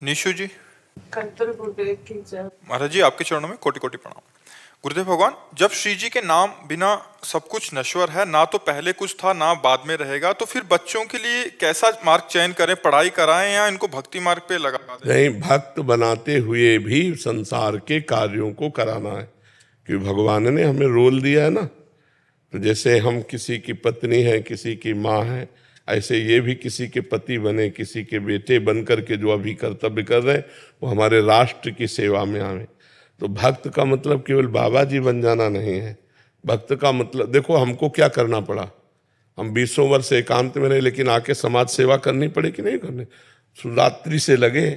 निशु जी, कंतर गुरुदेव की जय। महाराज जी आपके चरणों में कोटि कोटि प्रणाम। गुरुदेव भगवान, जब श्री जी के नाम बिना सब कुछ नश्वर है, ना तो पहले कुछ था ना बाद में रहेगा, तो फिर बच्चों के लिए कैसा मार्ग चयन करें? पढ़ाई कराएं या इनको भक्ति मार्ग पे लगा दें? नहीं, भक्त बनाते हुए भी संसार के कार्यों को कराना है, क्योंकि भगवान ने हमें रोल दिया है ना। तो जैसे हम किसी की पत्नी है, किसी की माँ है, ऐसे ये भी किसी के पति बने, किसी के बेटे बन करके जो अभी कर्तव्य कर रहे हैं वो हमारे राष्ट्र की सेवा में आवे। तो भक्त का मतलब केवल बाबा जी बन जाना नहीं है। भक्त का मतलब देखो, हमको क्या करना पड़ा। हम 20 वर्ष एकांत में रहे, लेकिन आके समाज सेवा करनी पड़े कि नहीं करनी। रात्रि से लगे,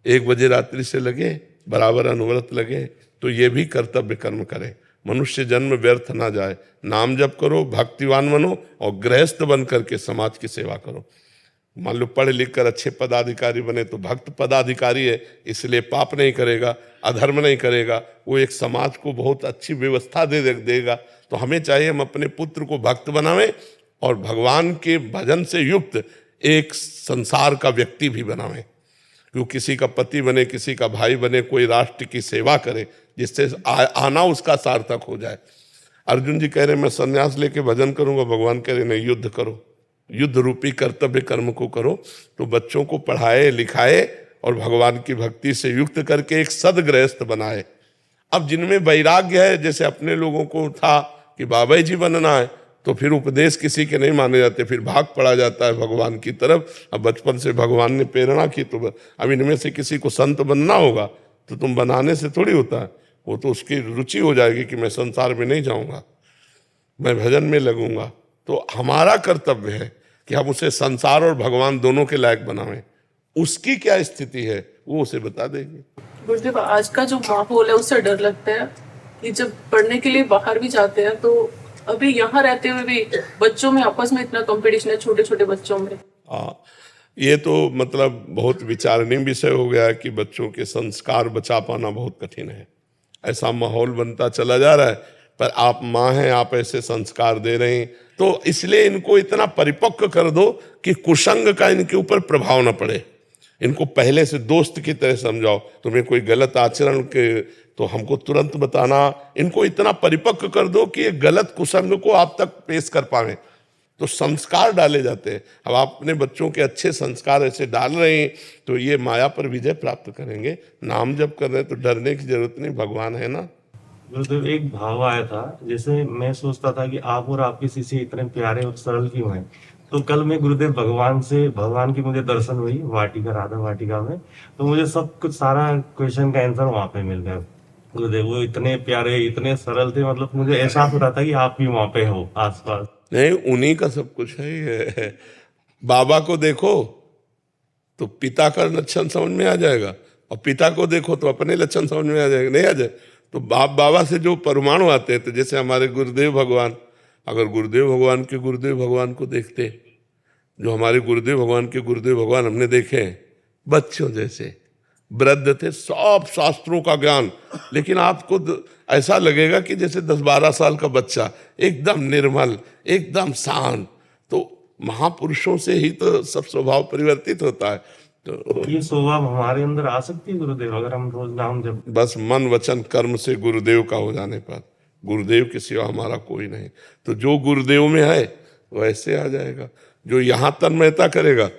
1 बजे रात्रि से लगे, बराबर अनुव्रत लगे, तो ये भी कर्तव्य कर्म करें। मनुष्य जन्म व्यर्थ ना जाए। नाम जप करो, भक्तिवान बनो और गृहस्थ बन करके समाज की सेवा करो। मान लो पढ़ लिख कर अच्छे पदाधिकारी बने तो भक्त पदाधिकारी है, इसलिए पाप नहीं करेगा, अधर्म नहीं करेगा, वो एक समाज को बहुत अच्छी व्यवस्था देगा। तो हमें चाहिए हम अपने पुत्र को भक्त बनावें और भगवान के भजन से युक्त एक संसार का व्यक्ति भी बनावें। क्यों किसी का पति बने, किसी का भाई बने, कोई राष्ट्र की सेवा करे, जिससे आना उसका सार्थक हो जाए। अर्जुन जी कह रहे मैं संन्यास लेके भजन करूंगा, भगवान कह रहे नहीं, युद्ध करो, युद्ध रूपी कर्तव्य कर्म को करो। तो बच्चों को पढ़ाए लिखाए और भगवान की भक्ति से युक्त करके एक सदगृहस्थ बनाए। अब जिनमें वैराग्य है, जैसे अपने लोगों को था कि बाबा जी बनना है, तो फिर उपदेश किसी के नहीं माने जाते, फिर भाग पड़ा जाता है भगवान की तरफ। अब बचपन से भगवान ने प्रेरणा की, तो अब इनमें से किसी को संत बनना होगा तो तुम बनाने से थोड़ी होता है। वो तो उसकी रुचि हो जाएगी कि मैं संसार में नहीं जाऊंगा, मैं भजन में लगूंगा। तो हमारा कर्तव्य है कि हम उसे संसार और भगवान दोनों के लायक बनावें। उसकी क्या स्थिति है वो उसे बता देंगे। गुरुदेव, आज का जो माहौल है उससे डर लगता है कि जब पढ़ने के लिए बाहर भी जाते हैं तो अभी यहाँ रहते हुए भी बच्चों में आपस में इतना कंपटीशन है, छोटे छोटे बच्चों में। हाँ, ये तो मतलब बहुत विचारणीय विषय हो गया है कि बच्चों के संस्कार बचा पाना बहुत कठिन है। ऐसा माहौल बनता चला जा रहा है, पर आप माँ हैं, आप ऐसे संस्कार दे रहे हैं, तो इसलिए इनको इतना परिपक्व कर दो कि कुसंग का इनके ऊपर प्रभाव न पड़े। इनको पहले से दोस्त की तरह समझाओ। तुम्हें कोई गलत आचरण के तो हमको तुरंत बताना। इनको इतना परिपक्व कर दो कि ये गलत कुसंग को आप तक पेश कर पाए। तो संस्कार डाले जाते हैं। अब आप अपने बच्चों के अच्छे संस्कार ऐसे डाल रहे हैं तो ये माया पर विजय प्राप्त करेंगे। नाम जप कर रहे हैं तो डरने की जरूरत नहीं, भगवान है ना। गुरुदेव, एक भाव आया था, जैसे मैं सोचता था कि आप और आपके शिष्य इतने प्यारे और सरल क्यों हैं। तो कल मैं गुरुदेव भगवान की मुझे दर्शन हुई वाटिका, राधा वाटिका में। तो मुझे सब कुछ सारा क्वेश्चन का आंसर वहां पे मिल गया। गुरुदेव वो इतने प्यारे, इतने सरल थे, मतलब मुझे एहसास हो रहा था कि आप भी वहां पे हो आसपास। नहीं, उन्हीं का सब कुछ है ये। बाबा को देखो तो पिता का लक्षण समझ में आ जाएगा, और पिता को देखो तो अपने लक्षण समझ में आ जाएगा। नहीं आ जाए तो बाबा से जो परमाणु आते हैं, तो जैसे हमारे गुरुदेव भगवान, अगर गुरुदेव भगवान के गुरुदेव भगवान को देखते, जो हमारे गुरुदेव भगवान हमने देखे हैं, बच्चों जैसे वृद्ध थे, सब शास्त्रों का ज्ञान, लेकिन आपको ऐसा लगेगा कि जैसे 10-12 साल का बच्चा, एकदम निर्मल, एकदम शांत। तो महापुरुषों से ही तो सब स्वभाव परिवर्तित होता है। तो ये स्वभाव हमारे अंदर आ सकती है गुरुदेव, अगर हम रोज नाम जब बस मन वचन कर्म से गुरुदेव का हो जाने पर। गुरुदेव के सिवा हमारा कोई नहीं। तो जो गुरुदेव में है वो ऐसे आ जाएगा। जो यहाँ तन्मयता करेगा